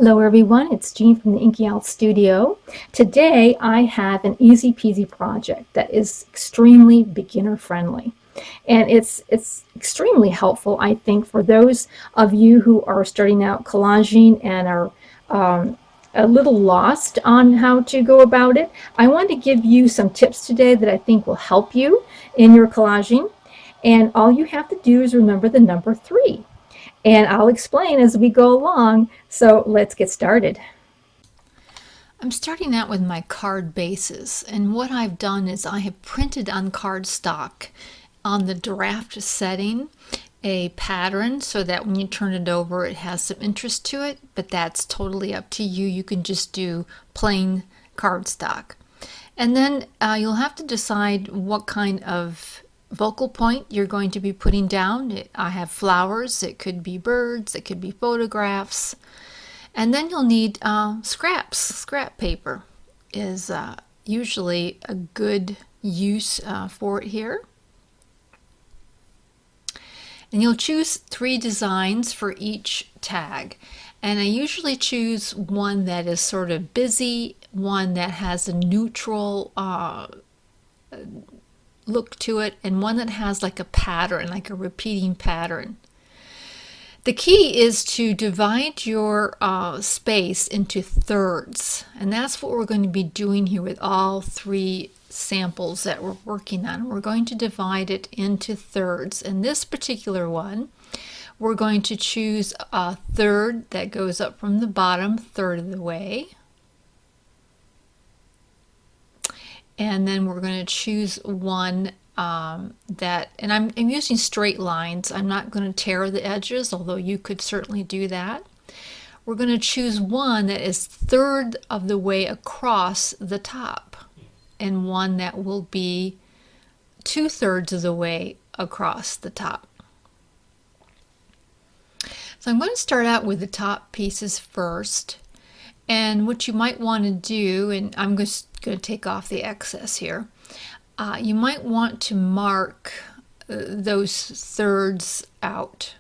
Hello everyone, it's Jean from the Inky Studio. Today I have an easy peasy project that is extremely beginner friendly. And it's extremely helpful, I think, for those of you who are starting out collaging and are a little lost on how to go about it. I want to give you some tips today that I think will help you in your collaging. And all you have to do is remember the number 3. And I'll explain as we go along. So let's get started. I'm starting out with my card bases, and what I've done is I have printed on cardstock on the draft setting a pattern so that when you turn it over it has some interest to it, but that's totally up to you. You can just do plain cardstock. And then you'll have to decide what kind of focal point you're going to be putting down. I have flowers, it could be birds, it could be photographs. And then you'll need scraps. Scrap paper is usually a good use for it here. And you'll choose 3 designs for each tag. And I usually choose one that is sort of busy, one that has a neutral look to it, and one that has like a pattern, like a repeating pattern. The key is to divide your space into thirds, and that's what we're going to be doing here with all 3 samples that we're working on. We're going to divide it into thirds. In this particular one, we're going to choose a third that goes up from the bottom, third of the way. And then we're going to choose one and I'm using straight lines. I'm not going to tear the edges, although you could certainly do that. We're going to choose one that is third of the way across the top, and one that will be 2/3 of the way across the top. So I'm going to start out with the top pieces first. And what you might want to do, and I'm just going to take off the excess here, you might want to mark those thirds out.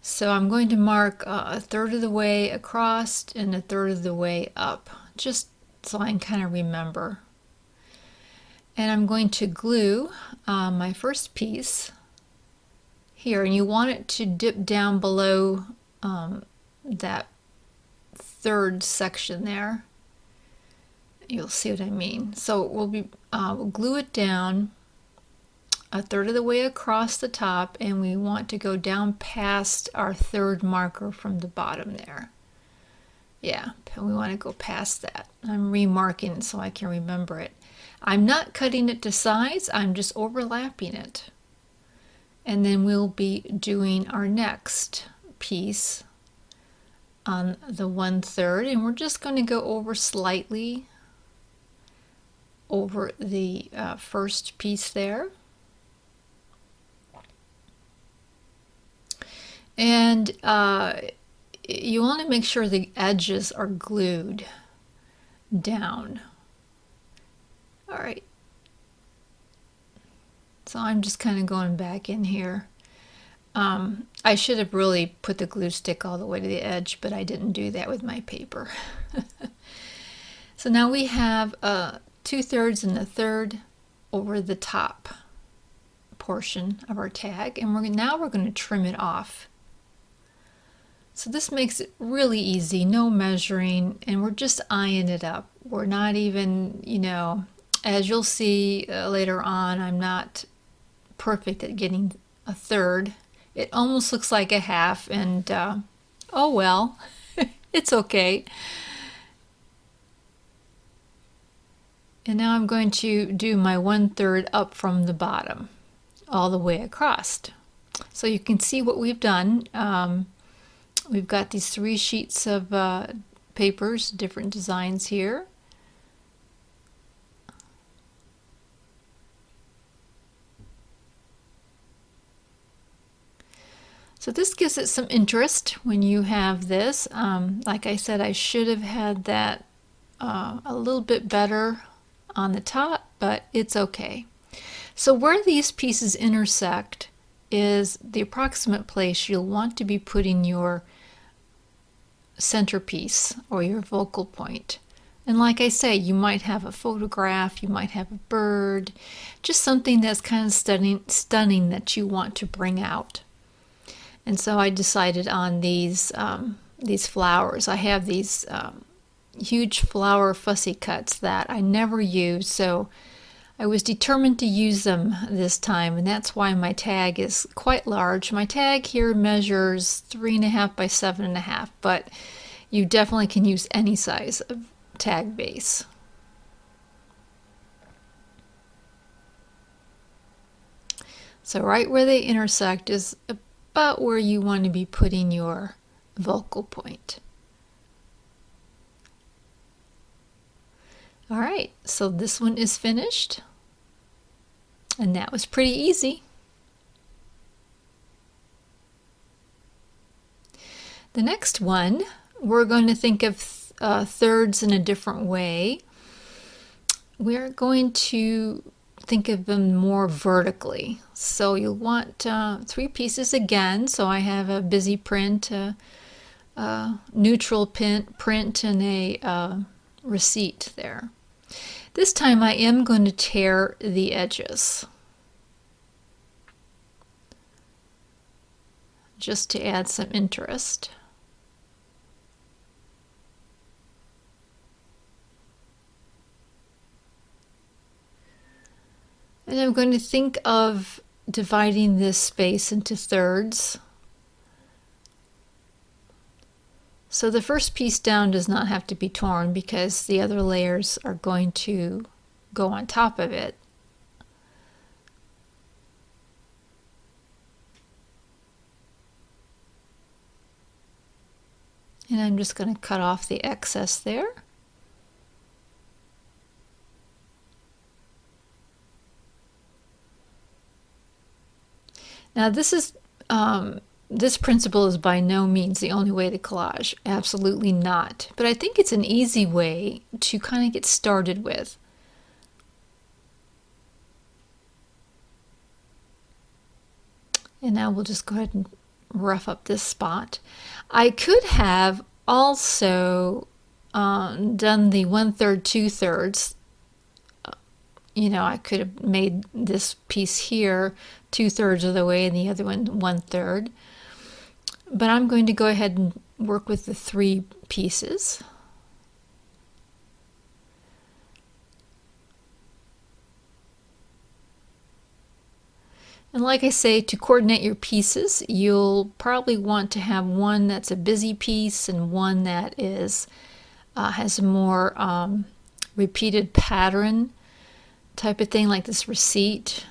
So I'm going to mark a third of the way across and a third of the way up, just so I can kind of remember. And I'm going to glue my first piece here, and you want it to dip down below that third section there. You'll see what I mean. So we'll glue it down a third of the way across the top, and we want to go down past our third marker from the bottom there. Yeah, we want to go past that. I'm remarking it so I can remember it. I'm not cutting it to size, I'm just overlapping it. And then we'll be doing our next piece on the 1/3, and we're just going to go over slightly over the first piece there. And you want to make sure the edges are glued down. All right. So I'm just kind of going back in here. I should have really put the glue stick all the way to the edge, but I didn't do that with my paper. So now we have 2/3 and a third over the top portion of our tag, and now we're going to trim it off. So this makes it really easy, no measuring, and we're just eyeing it up. We're not even, as you'll see later on, I'm not perfect at getting a third. It almost looks like a half, and oh well, it's okay. And now I'm going to do my 1/3 up from the bottom, all the way across. So you can see what we've done. We've got these 3 sheets of papers, different designs here. So this gives it some interest when you have this. Like I said, I should have had that a little bit better on the top, but it's okay. So where these pieces intersect is the approximate place you'll want to be putting your centerpiece or your focal point. And like I say, you might have a photograph, you might have a bird, just something that's kind of stunning that you want to bring out. And so I decided on these flowers. I have these huge flower fussy cuts that I never use, so I was determined to use them this time, and that's why my tag is quite large. My tag here measures 3.5 by 7.5, but you definitely can use any size of tag base. So right where they intersect is about where you want to be putting your focal point. All right, so this one is finished, and that was pretty easy. The next one, we're going to think of thirds in a different way. We're going to think of them more vertically. So you'll want 3 pieces again. So I have a busy print, a neutral print, and a receipt there. This time I am going to tear the edges, just to add some interest. And I'm going to think of dividing this space into thirds. So the first piece down does not have to be torn because the other layers are going to go on top of it. And I'm just going to cut off the excess there. Now this principle is by no means the only way to collage, absolutely not. But I think it's an easy way to kind of get started with. And now we'll just go ahead and rough up this spot. I could have also done the 1/3, 2/3. You know, I could have made this piece here 2/3 of the way and the other one 1/3. But I'm going to go ahead and work with the 3 pieces. And like I say, to coordinate your pieces, you'll probably want to have one that's a busy piece and one that is has a more repeated pattern type of thing, like this receipt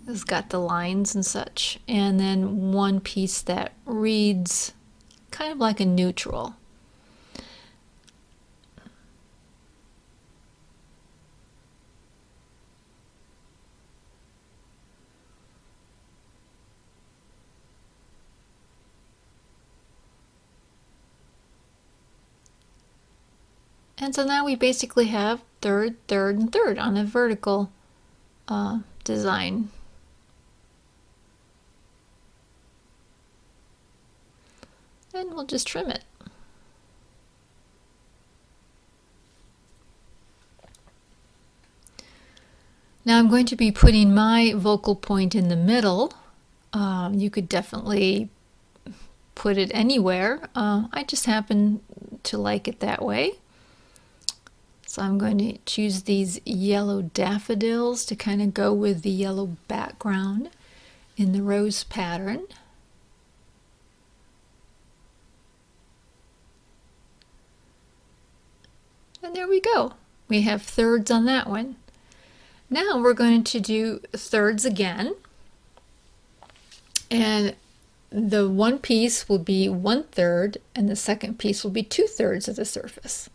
has got the lines and such, and then one piece that reads kind of like a neutral. And so now we basically have third, third, and third on a vertical design. And we'll just trim it. Now I'm going to be putting my focal point in the middle. You could definitely put it anywhere. I just happen to like it that way. So I'm going to choose these yellow daffodils to kind of go with the yellow background in the rose pattern. And there we go. We have thirds on that one. Now we're going to do thirds again. And the one piece will be 1/3 and the second piece will be 2/3 of the surface.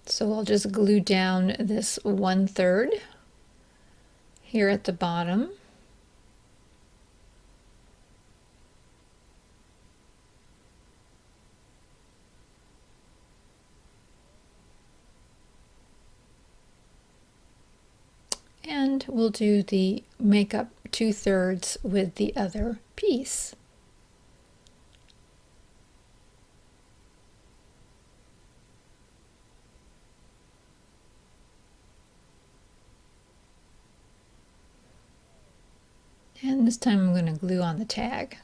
So I'll just glue down this 1/3 here at the bottom. And we'll do the makeup 2/3 with the other piece. And this time I'm going to glue on the tag.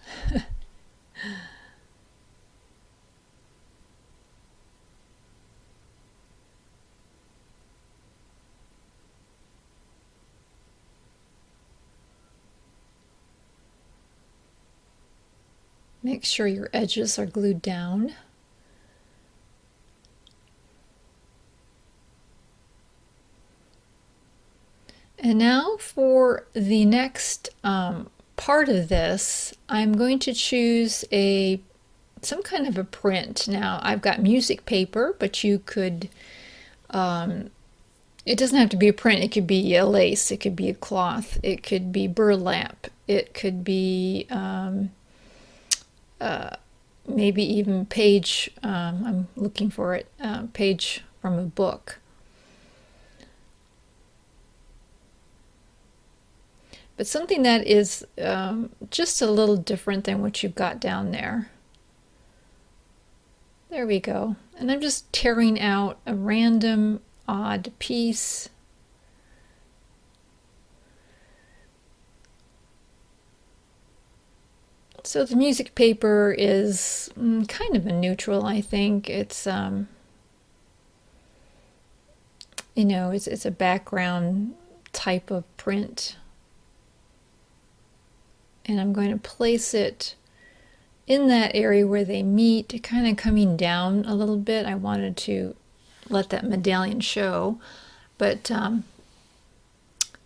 Make sure your edges are glued down. And now for the next part of this, I'm going to choose some kind of a print. Now I've got music paper, but you could, it doesn't have to be a print. It could be a lace, it could be a cloth, it could be burlap, it could be maybe even page, I'm looking for it, page from a book. But something that is just a little different than what you've got down there. There we go. And I'm just tearing out a random odd piece. So the music paper is kind of a neutral, I think. It's you know, it's a background type of print. And I'm going to place it in that area where they meet, kind of coming down a little bit. I wanted to let that medallion show, but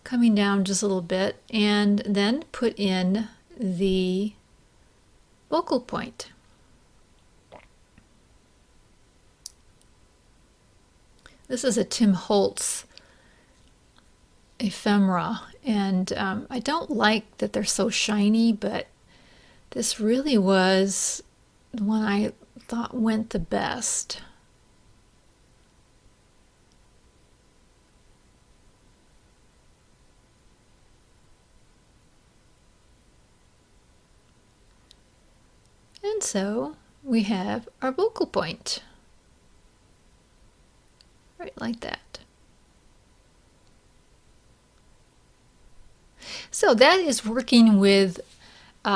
coming down just a little bit, and then put in the focal point. This is a Tim Holtz ephemera, and I don't like that they're so shiny, but this really was the one I thought went the best. And so we have our focal point, right like that. So that is working with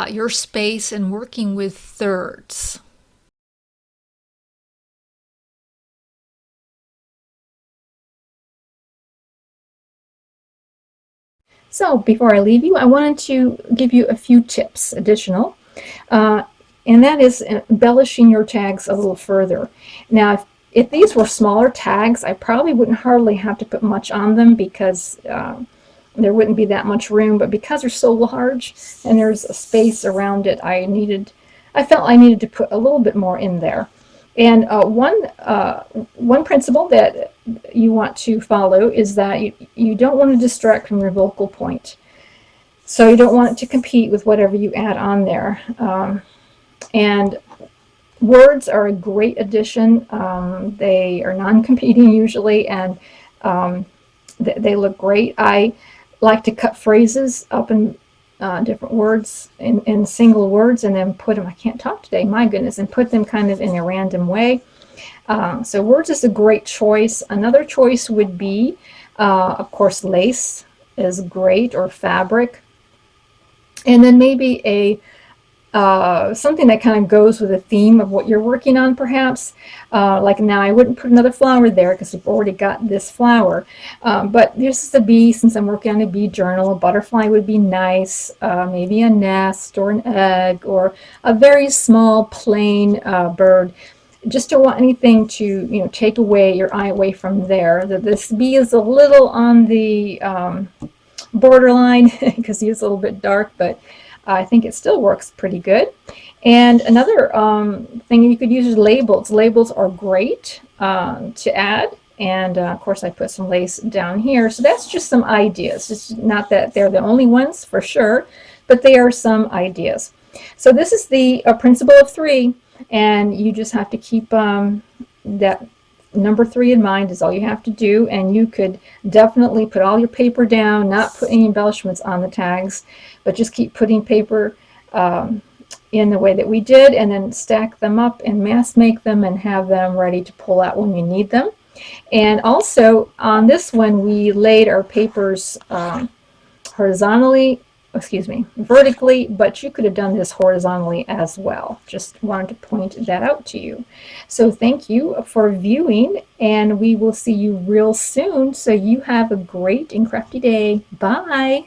your space and working with thirds. So before I leave you, I wanted to give you a few tips additional, and that is embellishing your tags a little further. Now, if these were smaller tags, I probably wouldn't hardly have to put much on them because there wouldn't be that much room, but because they're so large and there's a space around it, I felt I needed to put a little bit more in there. And one principle that you want to follow is that you don't want to distract from your focal point. So you don't want it to compete with whatever you add on there. And words are a great addition. They are non-competing usually, and they look great. I like to cut phrases up in different words in single words and then put them, I can't talk today, my goodness, and put them kind of in a random way. So words is a great choice. Another choice would be, of course, lace is great, or fabric. And then maybe something that kind of goes with the theme of what you're working on, perhaps. Like now, I wouldn't put another flower there because we've already got this flower. But this is a bee, since I'm working on a bee journal. A butterfly would be nice, maybe a nest or an egg or a very small plain bird. Just don't want anything to take away your eye away from there. This bee is a little on the borderline because he's a little bit dark, but I think it still works pretty good. And another thing you could use is labels. Labels are great to add. And of course, I put some lace down here. So that's just some ideas. It's not that they're the only ones for sure, but they are some ideas. So this is the principle of 3. And you just have to keep that number 3 in mind is all you have to do. And you could definitely put all your paper down, not put any embellishments on the tags, but just keep putting paper in the way that we did, and then stack them up and mass make them and have them ready to pull out when you need them. And also on this one, we laid our papers horizontally excuse me, vertically, but you could have done this horizontally as well. Just wanted to point that out to you. So thank you for viewing, and we will see you real soon. So you have a great and crafty day. Bye.